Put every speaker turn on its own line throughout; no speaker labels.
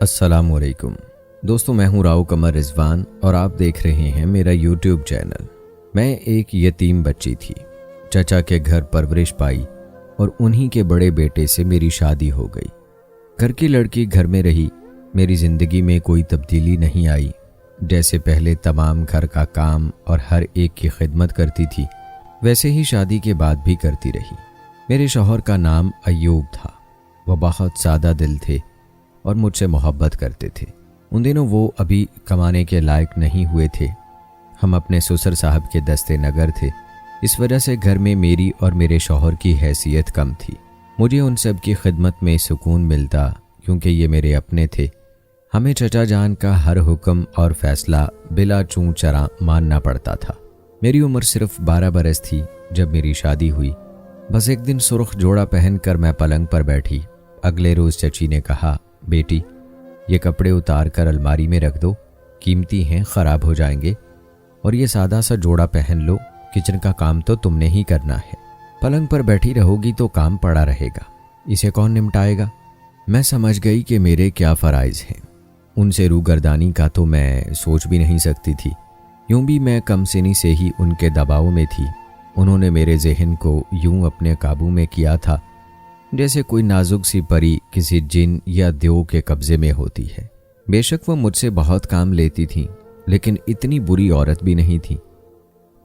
السلام علیکم دوستو، میں ہوں راؤ قمر رضوان اور آپ دیکھ رہے ہیں میرا یوٹیوب چینل۔ میں ایک یتیم بچی تھی، چچا کے گھر پرورش پائی اور انہی کے بڑے بیٹے سے میری شادی ہو گئی۔ گھر کی لڑکی گھر میں رہی، میری زندگی میں کوئی تبدیلی نہیں آئی۔ جیسے پہلے تمام گھر کا کام اور ہر ایک کی خدمت کرتی تھی، ویسے ہی شادی کے بعد بھی کرتی رہی۔ میرے شوہر کا نام ایوب تھا۔ وہ بہت سادہ دل تھے اور مجھ سے محبت کرتے تھے۔ ان دنوں وہ ابھی کمانے کے لائق نہیں ہوئے تھے۔ ہم اپنے سسر صاحب کے دستے نگر تھے، اس وجہ سے گھر میں میری اور میرے شوہر کی حیثیت کم تھی۔ مجھے ان سب کی خدمت میں سکون ملتا کیونکہ یہ میرے اپنے تھے۔ ہمیں چچا جان کا ہر حکم اور فیصلہ بلا چوں چراں ماننا پڑتا تھا۔ میری عمر صرف 12 برس تھی جب میری شادی ہوئی۔ بس ایک دن سرخ جوڑا پہن کر میں پلنگ پر بیٹھی۔ اگلے روز چچی نے کہا، بیٹی یہ کپڑے اتار کر الماری میں رکھ دو، قیمتی ہیں، خراب ہو جائیں گے، اور یہ سادہ سا جوڑا پہن لو، کچن کا کام تو تم نے ہی کرنا ہے۔ پلنگ پر بیٹھی رہو گی تو کام پڑا رہے گا، اسے کون نمٹائے گا؟ میں سمجھ گئی کہ میرے کیا فرائض ہیں۔ ان سے روگردانی کا تو میں سوچ بھی نہیں سکتی تھی۔ یوں بھی میں کم سنی سے ہی ان کے دباؤ میں تھی۔ انہوں نے میرے ذہن کو یوں اپنے قابو میں کیا تھا جیسے کوئی نازک سی پری کسی جن یا دیو کے قبضے میں ہوتی ہے۔ بے شک وہ مجھ سے بہت کام لیتی تھیں، لیکن اتنی بری عورت بھی نہیں تھی۔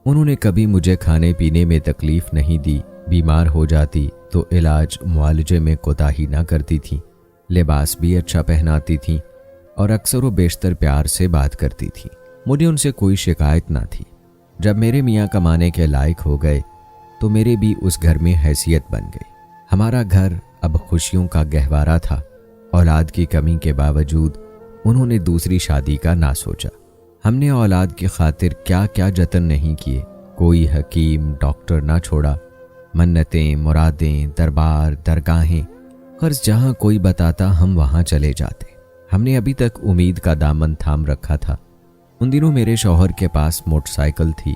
انہوں نے کبھی مجھے کھانے پینے میں تکلیف نہیں دی، بیمار ہو جاتی تو علاج معالجے میں کوتاہی نہ کرتی تھیں، لباس بھی اچھا پہناتی تھیں اور اکثر و بیشتر پیار سے بات کرتی تھیں۔ مجھے ان سے کوئی شکایت نہ تھی۔ جب میرے میاں کمانے کے لائق ہو گئے تو میرے بھی اس گھر میں حیثیت بن گئی۔ ہمارا گھر اب خوشیوں کا گہوارہ تھا۔ اولاد کی کمی کے باوجود انہوں نے دوسری شادی کا نہ سوچا۔ ہم نے اولاد کی خاطر کیا کیا جتن نہیں کیے، کوئی حکیم ڈاکٹر نہ چھوڑا۔ منتیں، مرادیں، دربار، درگاہیں، غرض جہاں کوئی بتاتا ہم وہاں چلے جاتے۔ ہم نے ابھی تک امید کا دامن تھام رکھا تھا۔ ان دنوں میرے شوہر کے پاس موٹر سائیکل تھی۔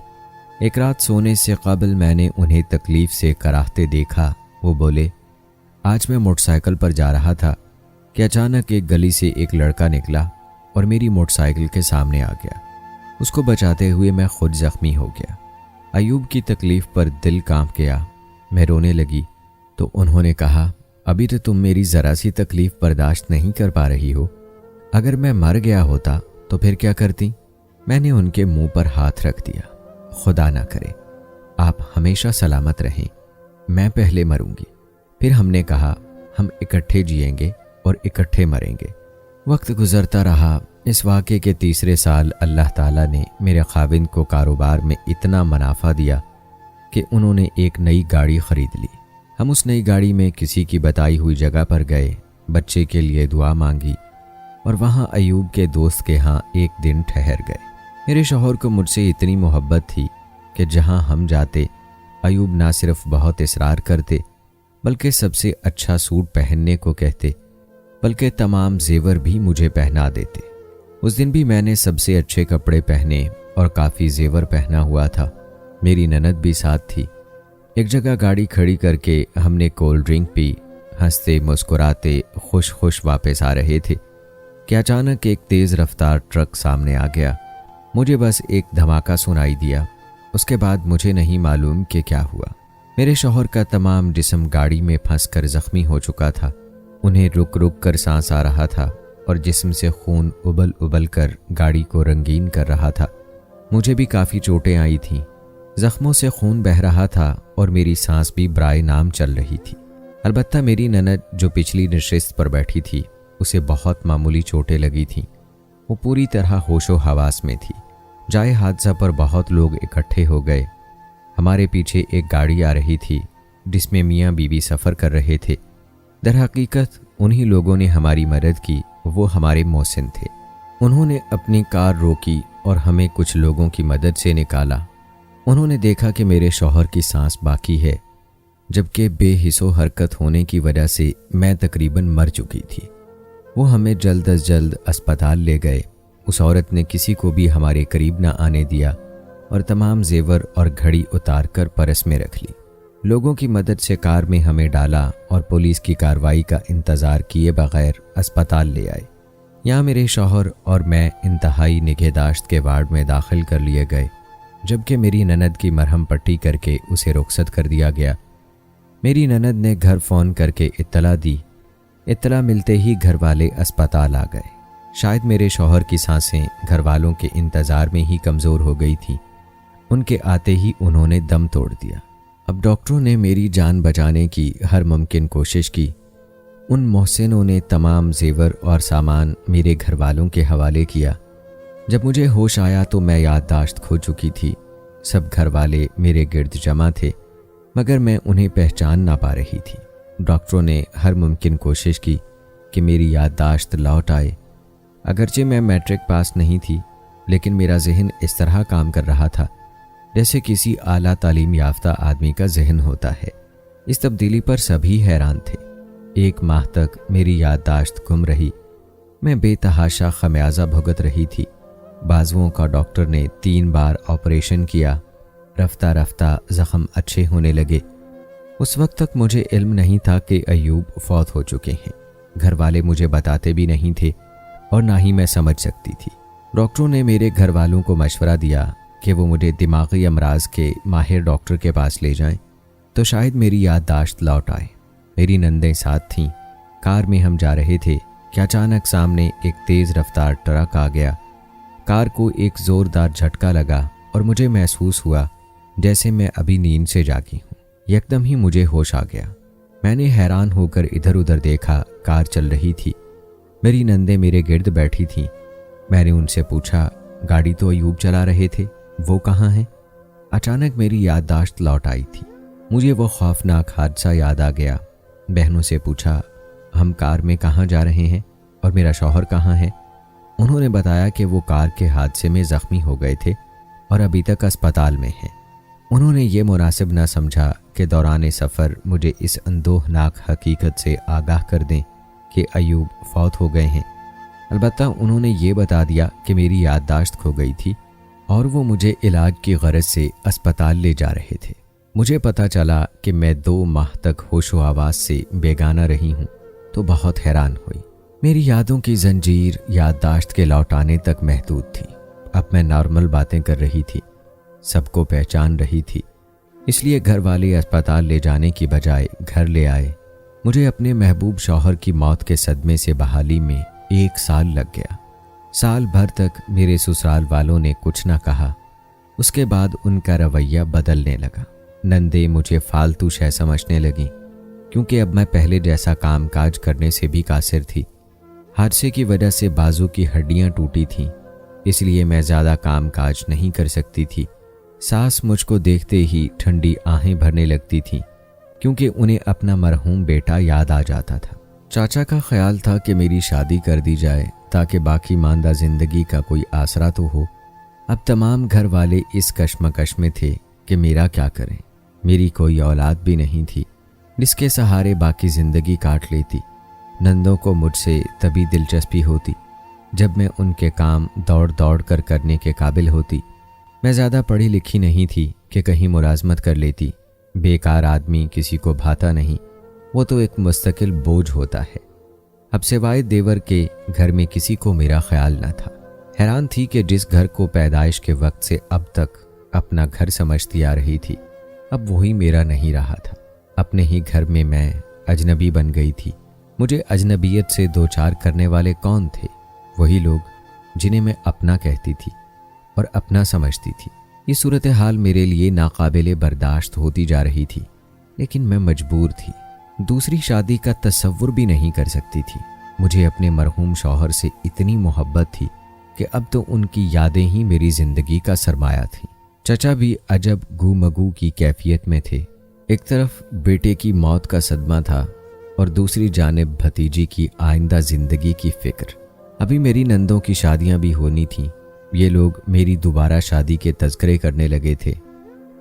ایک رات سونے سے قبل میں نے انہیں تکلیف سے کراہتے دیکھا۔ وہ بولے، آج میں موٹر سائیکل پر جا رہا تھا کہ اچانک ایک گلی سے ایک لڑکا نکلا اور میری موٹر سائیکل کے سامنے آ گیا۔ اس کو بچاتے ہوئے میں خود زخمی ہو گیا۔ ایوب کی تکلیف پر دل کانپ گیا۔ میں رونے لگی تو انہوں نے کہا، ابھی تو تم میری ذرا سی تکلیف برداشت نہیں کر پا رہی ہو، اگر میں مر گیا ہوتا تو پھر کیا کرتی؟ میں نے ان کے منہ پر ہاتھ رکھ دیا۔ خدا نہ کرے آپ ہمیشہ سلامت رہیں، میں پہلے مروں گی۔ پھر ہم نے کہا، ہم اکٹھے جئیں گے اور اکٹھے مریں گے۔ وقت گزرتا رہا۔ اس واقعے کے تیسرے سال اللہ تعالیٰ نے میرے خاوند کو کاروبار میں اتنا منافع دیا کہ انہوں نے ایک نئی گاڑی خرید لی۔ ہم اس نئی گاڑی میں کسی کی بتائی ہوئی جگہ پر گئے، بچے کے لیے دعا مانگی اور وہاں ایوب کے دوست کے ہاں ایک دن ٹھہر گئے۔ میرے شوہر کو مجھ سے اتنی محبت تھی کہ جہاں ہم جاتے ایوب نہ صرف بہت اصرار کرتے بلکہ سب سے اچھا سوٹ پہننے کو کہتے، بلکہ تمام زیور بھی مجھے پہنا دیتے۔ اس دن بھی میں نے سب سے اچھے کپڑے پہنے اور کافی زیور پہنا ہوا تھا۔ میری نند بھی ساتھ تھی۔ ایک جگہ گاڑی کھڑی کر کے ہم نے کولڈ ڈرنک پی، ہنستے مسکراتے خوش خوش واپس آ رہے تھے کہ اچانک ایک تیز رفتار ٹرک سامنے آ گیا۔ مجھے بس ایک دھماکہ سنائی دیا، اس کے بعد مجھے نہیں معلوم کہ کیا ہوا۔ میرے شوہر کا تمام جسم گاڑی میں پھنس کر زخمی ہو چکا تھا۔ انہیں رک رک کر سانس آ رہا تھا اور جسم سے خون ابل ابل کر گاڑی کو رنگین کر رہا تھا۔ مجھے بھی کافی چوٹیں آئی تھیں، زخموں سے خون بہہ رہا تھا اور میری سانس بھی برائے نام چل رہی تھی۔ البتہ میری نند جو پچھلی نشست پر بیٹھی تھی، اسے بہت معمولی چوٹیں لگی تھیں۔ وہ پوری طرح ہوش و حواس میں تھی۔ جائے حادثہ پر بہت لوگ اکٹھے ہو گئے۔ ہمارے پیچھے ایک گاڑی آ رہی تھی جس میں میاں بیوی سفر کر رہے تھے۔ در حقیقت انہی لوگوں نے ہماری مدد کی، وہ ہمارے محسن تھے۔ انہوں نے اپنی کار روکی اور ہمیں کچھ لوگوں کی مدد سے نکالا۔ انہوں نے دیکھا کہ میرے شوہر کی سانس باقی ہے، جبکہ بے حس و حرکت ہونے کی وجہ سے میں تقریباً مر چکی تھی۔ وہ ہمیں جلد از جلد اسپتال لے گئے۔ اس عورت نے کسی کو بھی ہمارے قریب نہ آنے دیا اور تمام زیور اور گھڑی اتار کر پرس میں رکھ لی۔ لوگوں کی مدد سے کار میں ہمیں ڈالا اور پولیس کی کارروائی کا انتظار کیے بغیر اسپتال لے آئے۔ यहाँ मेरे शौहर और मैं इंतहाई निगहदाश्त के वार्ड में दाखिल कर लिए गए, जबकि मेरी ननद की मरहम पट्टी करके उसे रुखसत कर दिया गया। मेरी ननद ने घर फ़ोन करके इत्तला दी। इत्तला मिलते ही घर वाले अस्पताल आ गए। शायद मेरे शौहर की सांसें घर वालों के इंतज़ार में ही कमज़ोर हो गई थीं। उनके आते ही उन्होंने दम तोड़ दिया। अब डॉक्टरों ने मेरी जान बचाने की हर मुमकिन कोशिश की। उन मोहसिनों ने तमाम जेवर और सामान मेरे घर वालों के हवाले किया। जब मुझे होश आया तो मैं याददाश्त खो चुकी थी। सब घर वाले मेरे गिर्द जमा थे, मगर मैं उन्हें पहचान ना पा रही थी। डॉक्टरों ने हर मुमकिन कोशिश की कि मेरी याददाश्त लौट आए। अगरचे मैं मैट्रिक पास नहीं थी, लेकिन मेरा जहन इस तरह काम कर रहा था जैसे किसी आला तालीम याफ्ता आदमी का जहन होता है। इस तब्दीली पर सभी हैरान थे। 1 माह तक मेरी याददाश्त गुम रही। मैं बेतहाशा खमियाजा भुगत रही थी। बाजुओं का डॉक्टर ने 3 बार ऑपरेशन किया। रफ्ता रफ्ता ज़ख्म अच्छे होने लगे। उस वक्त तक मुझे इल्म नहीं था कि अयूब फौत हो चुके हैं। घर वाले मुझे बताते भी नहीं थे और ना ही मैं समझ सकती थी। डॉक्टरों ने मेरे घर वालों को मशवरा दिया कि वो मुझे दिमागी अमराज के माहिर डॉक्टर के पास ले जाएं, तो शायद मेरी याददाश्त लौट आए। मेरी नंदें साथ थीं। कार में हम जा रहे थे कि अचानक सामने एक तेज़ रफ्तार ट्रक आ गया। कार को एक ज़ोरदार झटका लगा और मुझे महसूस हुआ जैसे मैं अभी नींद से जागी हूँ। यकदम ही मुझे होश आ गया। मैंने हैरान होकर इधर उधर देखा। कार चल रही थी। मेरी नंदें मेरे गिर्द बैठी थीं। मैंने उनसे पूछा, गाड़ी तो अयूब चला रहे थे, वो कहाँ हैं? अचानक मेरी याददाश्त लौट आई थी। मुझे वो खौफनाक हादसा याद आ गया। बहनों से पूछा, हम कार में कहाँ जा रहे हैं और मेरा शौहर कहाँ है? उन्होंने बताया कि वो कार के हादसे में ज़ख्मी हो गए थे और अभी तक अस्पताल में हैं। उन्होंने ये मुनासिब न समझा कि दौरान सफ़र मुझे इस अंदोहनाक हकीकत से आगाह कर दें कि अयूब फौत हो गए हैं। अलबत्ता उन्होंने ये बता दिया कि मेरी याददाश्त खो गई थी और वो मुझे इलाज की गरज से अस्पताल ले जा रहे थे। मुझे पता चला कि मैं 2 माह तक होशो आवाज़ से बेगाना रही हूँ तो बहुत हैरान हुई। मेरी यादों की जंजीर याददाश्त के लौटाने तक महदूद थी। अब मैं नॉर्मल बातें कर रही थी, सबको पहचान रही थी। इसलिए घर वाले अस्पताल ले जाने की बजाय घर ले आए। मुझे अपने महबूब शौहर की मौत के सदमे से बहाली में 1 साल लग गया। साल भर तक मेरे ससुराल वालों ने कुछ न कहा। उसके बाद उनका रवैया बदलने लगा। नंदे मुझे फालतू शय समझने लगीं, क्योंकि अब मैं पहले जैसा काम काज करने से भी कासिर थी। हादसे की वजह से बाजू की हड्डियां टूटी थीं, इसलिए मैं ज़्यादा काम काज नहीं कर सकती थी। सास मुझको देखते ही ठंडी आहें भरने लगती थीं, क्योंकि उन्हें अपना मरहूम बेटा याद आ जाता था। चाचा का ख्याल था कि मेरी शादी कर दी जाए ताकि बाकी मांदा ज़िंदगी का कोई आसरा तो हो। अब तमाम घर वाले इस कश्मकश में थे कि मेरा क्या करें। मेरी कोई औलाद भी नहीं थी जिसके सहारे बाकी ज़िंदगी काट लेती। नंदों को मुझसे तभी दिलचस्पी होती जब मैं उनके काम दौड़ दौड़ कर करने के काबिल होती। मैं ज़्यादा पढ़ी लिखी नहीं थी कि कहीं मुलाजमत कर लेती। बेकार आदमी किसी को भाता नहीं, वो तो एक मुस्तकिल बोझ होता है। अब सिवाय देवर के घर में किसी को मेरा ख्याल न था। हैरान थी कि जिस घर को पैदाइश के वक्त से अब तक अपना घर समझती आ रही थी, अब वही मेरा नहीं रहा था। अपने ही घर में मैं अजनबी बन गई थी। मुझे अजनबियत से 2-4 करने वाले कौन थे? वही लोग जिन्हें मैं अपना कहती थी और अपना समझती थी। ये सूरत हाल मेरे लिए नाकाबिले बर्दाश्त होती जा रही थी, लेकिन मैं मजबूर थी। दूसरी शादी का तसव्वुर भी नहीं कर सकती थी। मुझे अपने मरहूम शौहर से इतनी मोहब्बत थी कि अब तो उनकी यादें ही मेरी ज़िंदगी का सरमाया थीं। चचा भी अजब गू-मगू की कैफियत में थे। एक तरफ बेटे की मौत का सदमा था और दूसरी जानिब भतीजी की आइंदा ज़िंदगी की फ़िक्र। अभी मेरी नंदों की शादियां भी होनी थीं। ये लोग मेरी दोबारा शादी के तज़किरे करने लगे थे।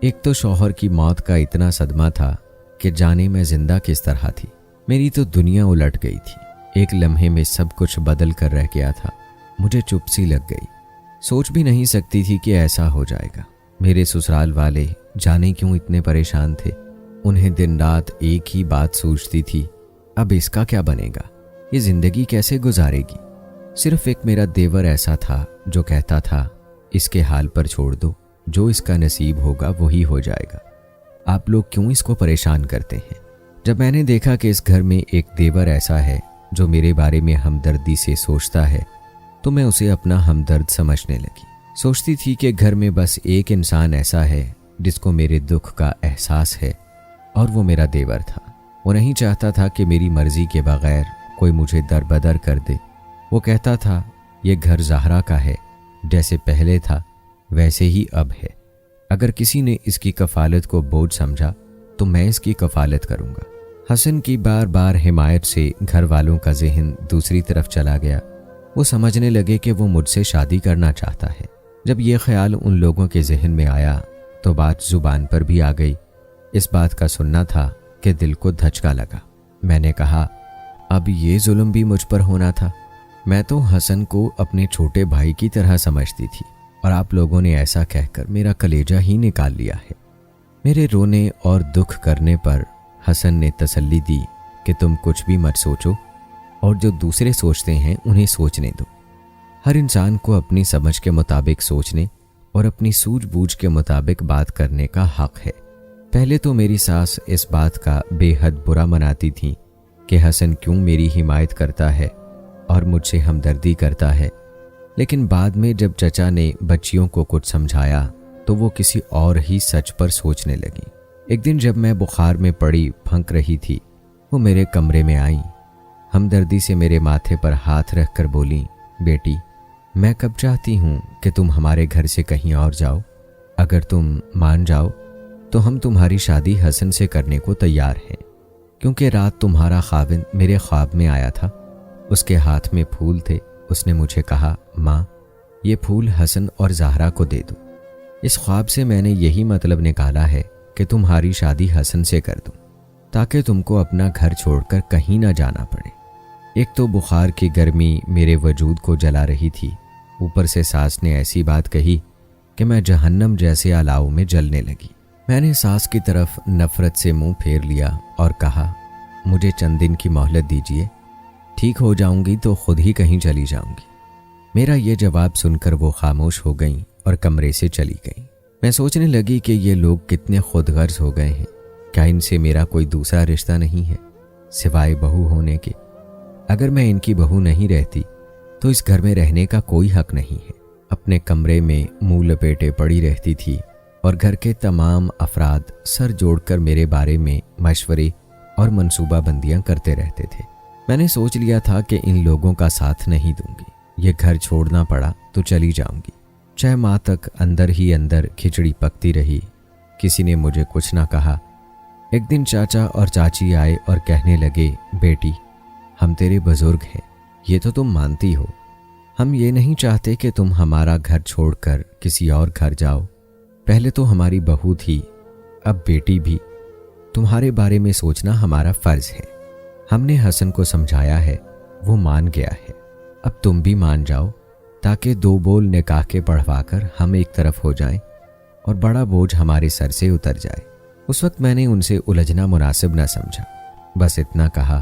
एक तो शौहर की मौत का इतना सदमा था कि जाने मैं जिंदा किस तरह थी। मेरी तो दुनिया उलट गई थी। एक लम्हे में सब कुछ बदल कर रह गया था। मुझे चुप सी लग गई। सोच भी नहीं सकती थी कि ऐसा हो जाएगा। मेरे ससुराल वाले जाने क्यों इतने परेशान थे। उन्हें दिन रात एक ही बात सूझती थी, अब इसका क्या बनेगा, ये ज़िंदगी कैसे गुजारेगी। सिर्फ एक मेरा देवर ऐसा था जो कहता था, इसके हाल पर छोड़ दो, जो इसका नसीब होगा वही हो जाएगा, आप लोग क्यों इसको परेशान करते हैं। जब मैंने देखा कि इस घर में एक देवर ऐसा है जो मेरे बारे में हमदर्दी से सोचता है, तो मैं उसे अपना हमदर्द समझने लगी। सोचती थी कि घर में बस एक इंसान ऐसा है जिसको मेरे दुख का एहसास है, और वो मेरा देवर था। वो नहीं चाहता था कि मेरी मर्जी के बगैर कोई मुझे दरबदर कर दे। वो कहता था, ये घर ज़हरा का है, जैसे पहले था वैसे ही अब है। अगर किसी ने इसकी कफालत को बोझ समझा तो मैं इसकी कफालत करूँगा। हसन की बार बार हिमायत से घर वालों का जहन दूसरी तरफ चला गया। वो समझने लगे कि वो मुझसे शादी करना चाहता है। जब ये ख्याल उन लोगों के जहन में आया तो बात जुबान पर भी आ गई। इस बात का सुनना था कि दिल को धचका लगा। मैंने कहा, अब ये जुल्म भी मुझ पर होना था। मैं तो हसन को अपने छोटे भाई की तरह समझती थी, और आप लोगों ने ऐसा कहकर मेरा कलेजा ही निकाल लिया है। मेरे रोने और दुख करने पर हसन ने तसल्ली दी कि तुम कुछ भी मत सोचो, और जो दूसरे सोचते हैं उन्हें सोचने दो। हर इंसान को अपनी समझ के मुताबिक सोचने और अपनी सूझबूझ के मुताबिक बात करने का हक है। पहले तो मेरी सास इस बात का बेहद बुरा मनाती थी कि हसन क्यों मेरी हिमायत करता है और मुझसे हमदर्दी करता है, लेकिन बाद में जब चचा ने बच्चियों को कुछ समझाया तो वो किसी और ही सच पर सोचने लगी। एक दिन जब मैं बुखार में पड़ी फंक रही थी, वो मेरे कमरे में आई। हमदर्दी से मेरे माथे पर हाथ रखकर बोली, बेटी, मैं कब चाहती हूँ कि तुम हमारे घर से कहीं और जाओ। अगर तुम मान जाओ तो हम तुम्हारी शादी हसन से करने को तैयार हैं, क्योंकि रात तुम्हारा खाविंद मेरे ख्वाब में आया था। उसके हाथ में फूल थे। उसने मुझे कहा, माँ, ये फूल हसन और ज़हरा को दे दो। इस ख्वाब से मैंने यही मतलब निकाला है कि तुम्हारी शादी हसन से कर दूं, ताकि तुमको अपना घर छोड़कर कहीं ना जाना पड़े। एक तो बुखार की गर्मी मेरे वजूद को जला रही थी, ऊपर से सास ने ऐसी बात कही कि मैं जहन्नम जैसे अलाव में जलने लगी। मैंने सास की तरफ नफरत से मुंह फेर लिया और कहा, मुझे चंद दिन की मोहलत दीजिए, ठीक हो जाऊंगी तो खुद ही कहीं चली जाऊंगी। मेरा ये जवाब सुनकर वो खामोश हो गईं और कमरे से चली गईं। मैं सोचने लगी कि ये लोग कितने खुदगर्ज हो गए हैं। क्या इनसे मेरा कोई दूसरा रिश्ता नहीं है सिवाय बहू होने के? अगर मैं इनकी बहू नहीं रहती तो इस घर में रहने का कोई हक नहीं है। अपने कमरे में मुंह लपेटे पड़ी रहती थी और घर के तमाम अफराद सर जोड़कर मेरे बारे में मशवरे और मंसूबाबंदियां करते रहते थे। मैंने सोच लिया था कि इन लोगों का साथ नहीं दूंगी। ये घर छोड़ना पड़ा तो चली जाऊंगी। 6 माह तक अंदर ही अंदर खिचड़ी पकती रही। किसी ने मुझे कुछ ना कहा। एक दिन चाचा और चाची आए और कहने लगे, बेटी, हम तेरे बुजुर्ग हैं, ये तो तुम मानती हो। हम ये नहीं चाहते कि तुम हमारा घर छोड़कर किसी और घर जाओ। पहले तो हमारी बहू थी, अब बेटी भी। तुम्हारे बारे में सोचना हमारा फर्ज है। हमने हसन को समझाया है, वो मान गया है। अब तुम भी मान जाओ, ताकि 2 बोल निकाह के पढ़वाकर हम एक तरफ हो जाएं और बड़ा बोझ हमारे सर से उतर जाए। उस वक्त मैंने उनसे उलझना मुनासिब न समझा। बस इतना कहा,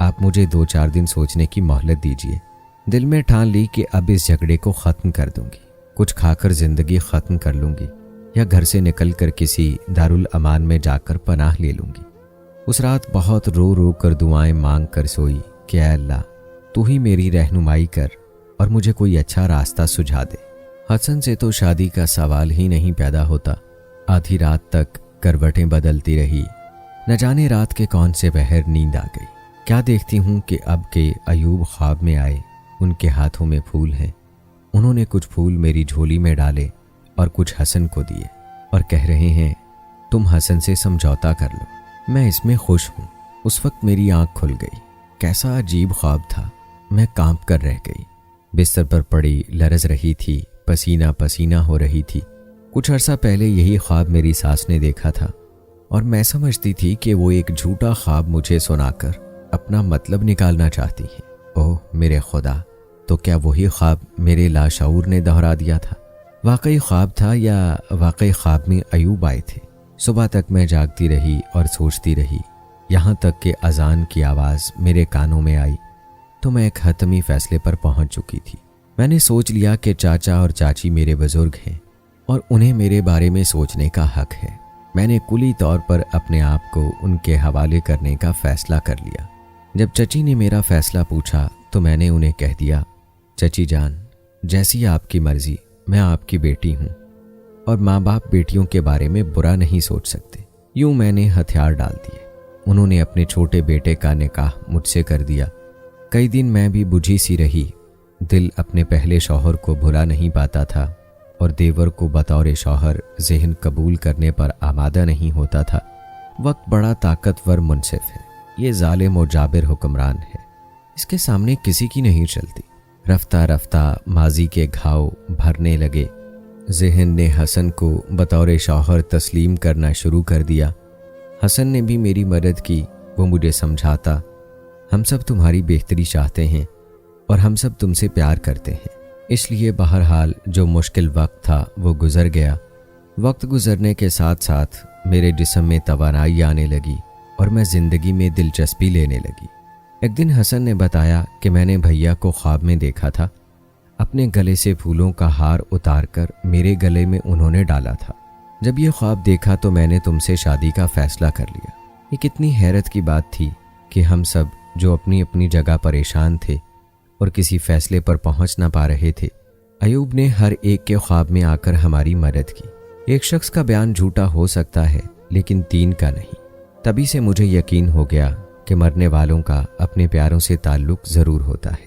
आप मुझे 2-4 दिन सोचने की मोहलत दीजिए। दिल में ठान ली कि अब इस झगड़े को ख़त्म कर दूंगी। कुछ खाकर ज़िंदगी ख़त्म कर लूंगी, या घर से निकलकर किसी दारुल अमान में जाकर पनाह ले लूंगी। उस रात बहुत रो रो कर दुआएं मांग कर सोई कि ऐ अल्लाह, तू ही मेरी रहनुमाई कर और मुझे कोई अच्छा रास्ता सुझा दे। हसन से तो शादी का सवाल ही नहीं पैदा होता। आधी रात तक करवटें बदलती रही। न जाने रात के कौन से पहर नींद आ गई। क्या देखती हूँ कि अब के अयूब ख्वाब में आए। उनके हाथों में फूल हैं। उन्होंने कुछ फूल मेरी झोली में डाले और कुछ हसन को दिए और कह रहे हैं, तुम हसन से समझौता कर लो। मैं इसमें खुश हूँ। उस वक्त मेरी आंख खुल गई। कैसा अजीब ख्वाब था। मैं कांप कर रह गई। बिस्तर पर पड़ी लरज रही थी, पसीना पसीना हो रही थी। कुछ अरसा पहले यही ख्वाब मेरी सास ने देखा था और मैं समझती थी कि वो एक झूठा ख्वाब मुझे सुनाकर अपना मतलब निकालना चाहती है। ओह मेरे खुदा, तो क्या वही ख्वाब मेरे लाशऊर ने दोहरा दिया था? वाकई ख्वाब था या वाकई ख्वाब में अयूब आए थे? सुबह तक मैं जागती रही और सोचती रही, यहाँ तक कि अजान की आवाज़ मेरे कानों में आई। तो मैं एक हतमी फैसले पर पहुंच चुकी थी। मैंने सोच लिया कि चाचा और चाची मेरे बुजुर्ग हैं और उन्हें मेरे बारे में सोचने का हक है। मैंने कुली तौर पर अपने आप को उनके हवाले करने का फैसला कर लिया। जब चची ने मेरा फैसला पूछा तो मैंने उन्हें कह दिया, चची जान, जैसी आपकी मर्जी, मैं आपकी बेटी हूँ और माँ बाप बेटियों के बारे में बुरा नहीं सोच सकते। यूं मैंने हथियार डाल दिए। उन्होंने अपने छोटे बेटे का निकाह मुझसे कर दिया। कई दिन मैं भी बुझी सी रही। दिल अपने पहले शौहर को भुला नहीं पाता था और देवर को बतौर शौहर ज़हन कबूल करने पर आमादा नहीं होता था। वक्त बड़ा ताकतवर मुनसिफ है। ये जालिम और जाबिर हुक्मरान है, इसके सामने किसी की नहीं चलती। रफ्ता रफ्ता माजी के घाव भरने लगे। ज़हन ने हसन को बतौर शौहर तस्लीम करना शुरू कर दिया। हसन ने भी मेरी मदद की। वो मुझे समझाता, हम सब तुम्हारी बेहतरी चाहते हैं और हम सब तुमसे प्यार करते हैं, इसलिए बहरहाल जो मुश्किल वक्त था वो गुजर गया। वक्त गुजरने के साथ साथ मेरे जिस्म में तवानाई आने लगी और मैं ज़िंदगी में दिलचस्पी लेने लगी। एक दिन हसन ने बताया कि मैंने भैया को ख्वाब में देखा था। अपने गले से फूलों का हार उतार कर मेरे गले में उन्होंने डाला था। जब ये ख्वाब देखा तो मैंने तुमसे शादी का फैसला कर लिया। ये कितनी हैरत की बात थी कि हम सब जो अपनी अपनी जगह परेशान थे और किसी फैसले पर पहुंच ना पा रहे थे, अयूब ने हर एक के ख्वाब में आकर हमारी मदद की। एक शख्स का बयान झूठा हो सकता है लेकिन तीन का नहीं। तभी से मुझे यकीन हो गया कि मरने वालों का अपने प्यारों से ताल्लुक़ ज़रूर होता है,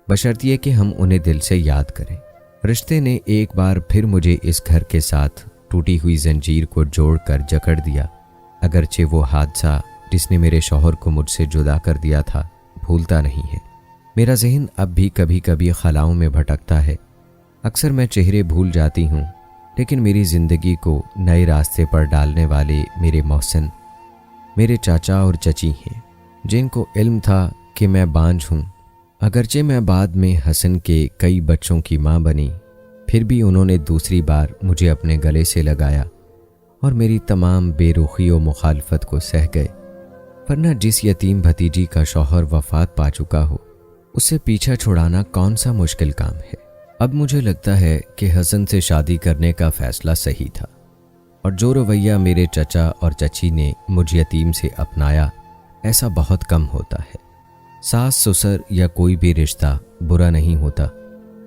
बशर्तिए कि हम उन्हें दिल से याद करें। रिश्ते ने एक बार फिर मुझे इस घर के साथ टूटी हुई जंजीर को जोड़कर जकड़ दिया। अगरचे वो हादसा जिसने मेरे शौहर को मुझसे जुदा कर दिया था भूलता नहीं है। मेरा ज़हन अब भी कभी कभी खलाओं में भटकता है। अक्सर मैं चेहरे भूल जाती हूँ, लेकिन मेरी ज़िंदगी को नए रास्ते पर डालने वाले मेरे मोहसिन मेरे चाचा और चची हैं, जिनको इल्म था कि मैं बांझ हूँ। अगरचे मैं बाद में हसन के कई बच्चों की माँ बनी, फिर भी उन्होंने दूसरी बार मुझे अपने गले से लगाया और मेरी तमाम बेरुखी और मुखालफत को सह गए। वरना जिस यतीम भतीजी का शौहर वफात पा चुका हो, उससे पीछा छुड़ाना कौन सा मुश्किल काम है। अब मुझे लगता है कि हसन से शादी करने का फैसला सही था और जो रवैया मेरे चचा और चची ने मुझ यतीम से अपनाया, ऐसा बहुत कम होता है। सास ससुर या कोई भी रिश्ता बुरा नहीं होता,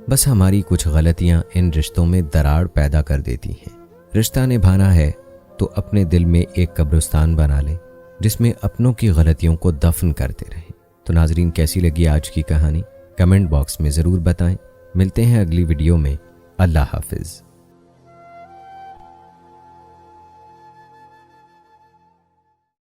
बस हमारी कुछ गलतियां इन रिश्तों में दरार पैदा कर देती हैं। रिश्ता निभाना है तो अपने दिल में एक कब्रिस्तान बना लें जिसमें अपनों की गलतियों को दफन करते रहें। तो नाजरीन, कैसी लगी आज की कहानी कमेंट बॉक्स में ज़रूर बताएं। मिलते हैं अगली वीडियो में। अल्लाह हाफिज़।